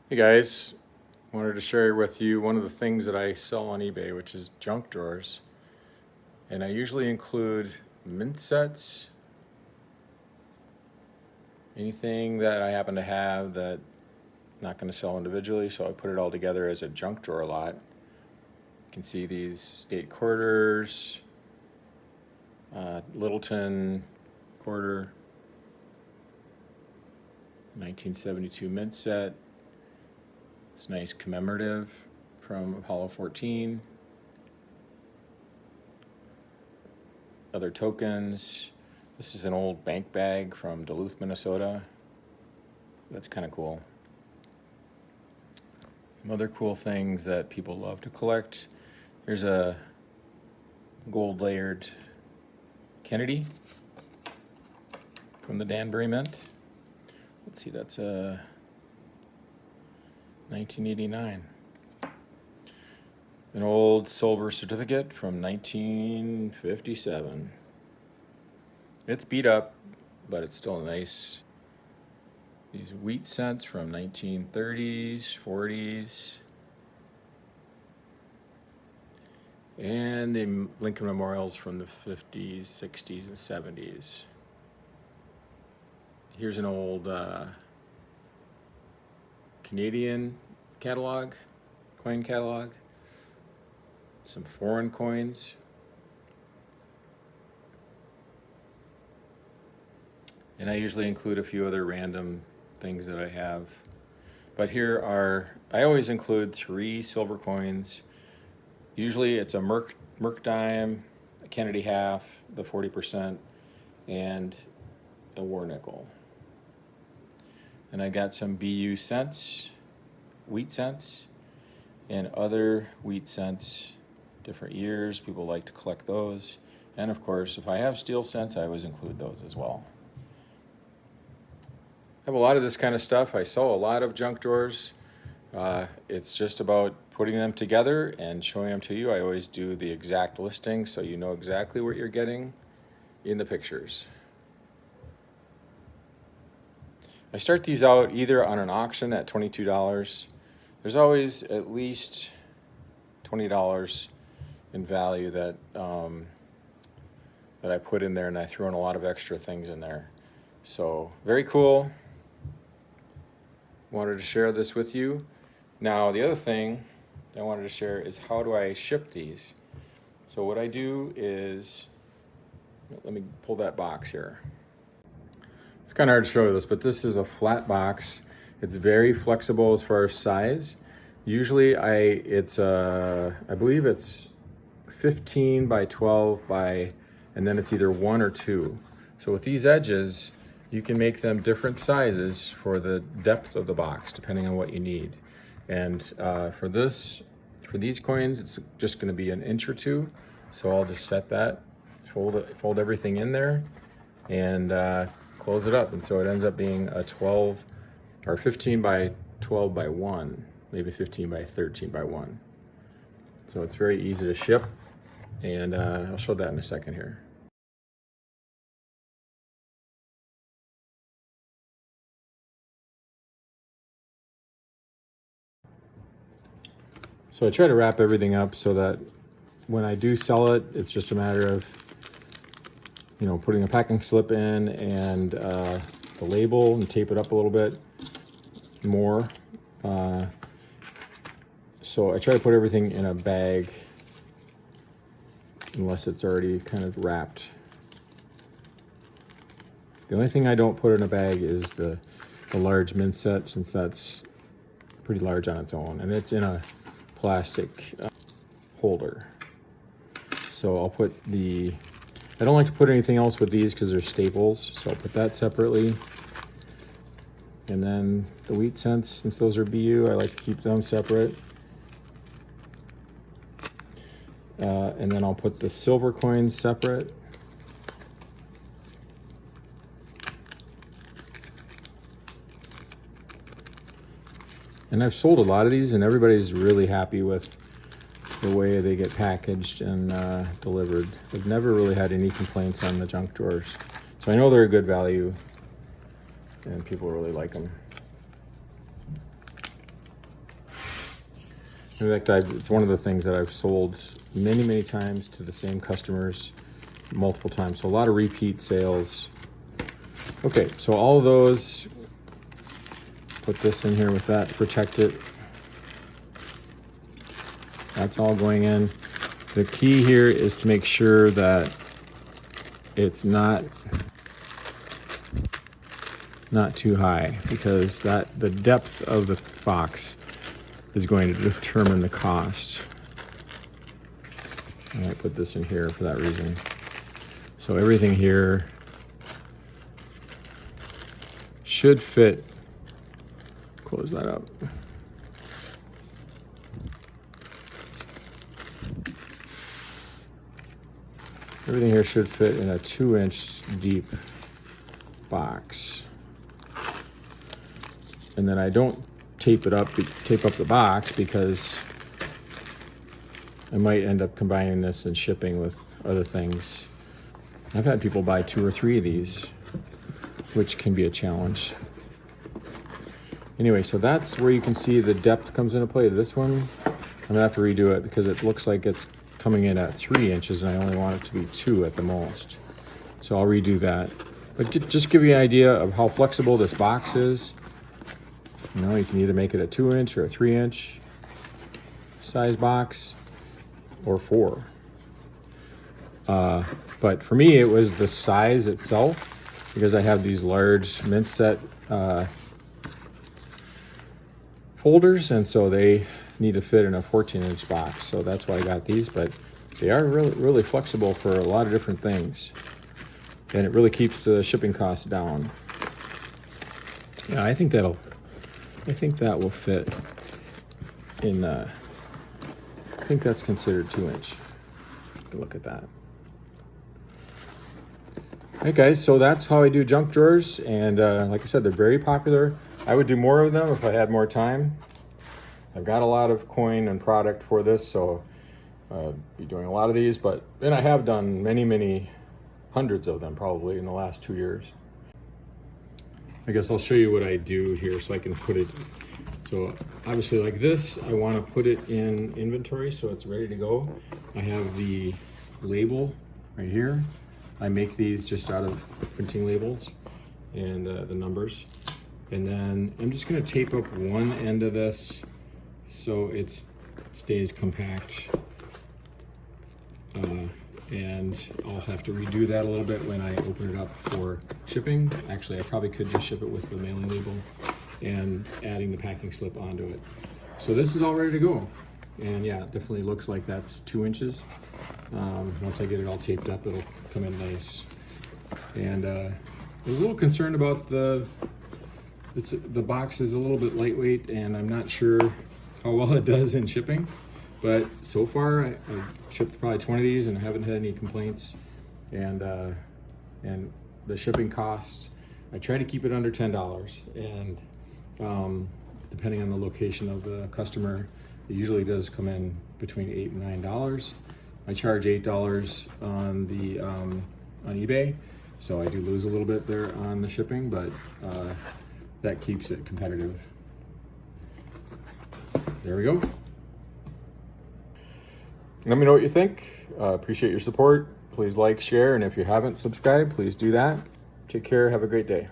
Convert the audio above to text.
Hey guys, wanted to share with you one of the things that I sell on eBay, which is junk drawers. And I usually include mint sets, anything that I happen to have that I'm not going to sell individually, so I put it all together as a junk drawer lot. You can see these state quarters, Littleton quarter, 1972 mint set. It's nice commemorative from Apollo 14. Other tokens. This is an old bank bag from Duluth, Minnesota. That's kind of cool. Some other cool things that people love to collect. Here's a gold layered Kennedy from the Danbury Mint. Let's see, that's a 1989. An old silver certificate from 1957. It's beat up, but it's still nice. These wheat cents from 1930s, 40s. And the Lincoln Memorials from the 50s, 60s, and 70s. Here's an old Canadian catalog, coin catalog. Some foreign coins. And I usually include a few other random things that I have. But here are, I always include 3 silver coins. Usually it's a Merc dime, a Kennedy half, the 40%, and a war nickel. And I got some BU cents, wheat cents, and other wheat cents, different years. People like to collect those. And of course, if I have steel cents, I always include those as well. I have a lot of this kind of stuff. I sell a lot of junk drawers. It's just about putting them together and showing them to you. I always do the exact listing so you know exactly what you're getting in the pictures. I start these out either on an auction at $22. There's always at least $20 in value that I put in there, and I throw in a lot of extra things in there. So very cool. Wanted to share this with you. Now the other thing I wanted to share is how do I ship these. So what I do is, let me pull that box here. It's kind of hard to show this, but this is a flat box. It's very flexible as far as size. Usually I believe it's 15 by 12 by, and then it's either 1 or 2. So with these edges, you can make them different sizes for the depth of the box, depending on what you need. And for these coins, it's just going to be 1 inch or 2. So I'll just set that, fold everything in there, and close it up. And so it ends up being a 12 or 15 by 12 by 1, maybe 15 by 13 by 1. So it's very easy to ship, and I'll show that in a second here. So I try to wrap everything up so that when I do sell it, it's just a matter of, you know, putting a packing slip in and the label, and tape it up a little bit more. So I try to put everything in a bag unless it's already kind of wrapped. The only thing I don't put in a bag is the large mint set, since that's pretty large on its own, and it's in a plastic holder. So I'll put I don't like to put anything else with these because they're staples, so I'll put that separately. And then the wheat cents, since those are BU, I like to keep them separate. And then I'll put the silver coins separate. And I've sold a lot of these, and everybody's really happy with the way they get packaged and delivered. I've never really had any complaints on the junk drawers. So I know they're a good value, and people really like them. In fact, it's one of the things that I've sold many times to the same customers multiple times. So a lot of repeat sales. Okay, so all of those, put this in here with that to protect it. That's all going in. The key here is to make sure that it's not too high, because the depth of the box is going to determine the cost. And I put this in here for that reason. So everything here should fit. Close that up. Everything here should fit in a 2-inch deep box. And then I don't tape up the box, because I might end up combining this and shipping with other things. I've had people buy 2 or 3 of these, which can be a challenge. Anyway, so that's where you can see the depth comes into play. This one, I'm gonna have to redo it because it looks like it's coming in at 3 inches and I only want it to be 2 at the most. So I'll redo that. But just give you an idea of how flexible this box is. You know, you can either make it a 2-inch or a 3-inch size box, or 4. But for me, it was the size itself, because I have these large mint set folders, and so they need to fit in a 14-inch box. So that's why I got these, but they are really flexible for a lot of different things, and it really keeps the shipping costs down. Yeah, I think that will fit in. I think that's considered 2-inch. Look at that. Hey guys, so that's how I do junk drawers, and like I said, they're very popular. I would do more of them if I had more time. I've got a lot of coin and product for this, so I'll be doing a lot of these, but then I have done many hundreds of them probably in the last 2 years. I guess I'll show you what I do here so I can put it. So obviously like this, I want to put it in inventory so it's ready to go. I have the label right here. I make these just out of printing labels and the numbers. And then I'm just going to tape up one end of this so it stays compact. And I'll have to redo that a little bit when I open it up for shipping. Actually, I probably could just ship it with the mailing label and adding the packing slip onto it. So this is all ready to go. And yeah, it definitely looks like that's 2 inches. Once I get it all taped up, it'll come in nice. And I was a little concerned about the box is a little bit lightweight, and I'm not sure how well it does in shipping. But so far, I've shipped probably 20 of these and I haven't had any complaints. And the shipping costs, I try to keep it under $10. And depending on the location of the customer, it usually does come in between $8 and $9. I charge $8 on the on eBay, so I do lose a little bit there on the shipping, but that keeps it competitive. There we go. Let me know what you think. Appreciate your support. Please like, share, and if you haven't subscribed, please do that. Take care. Have a great day.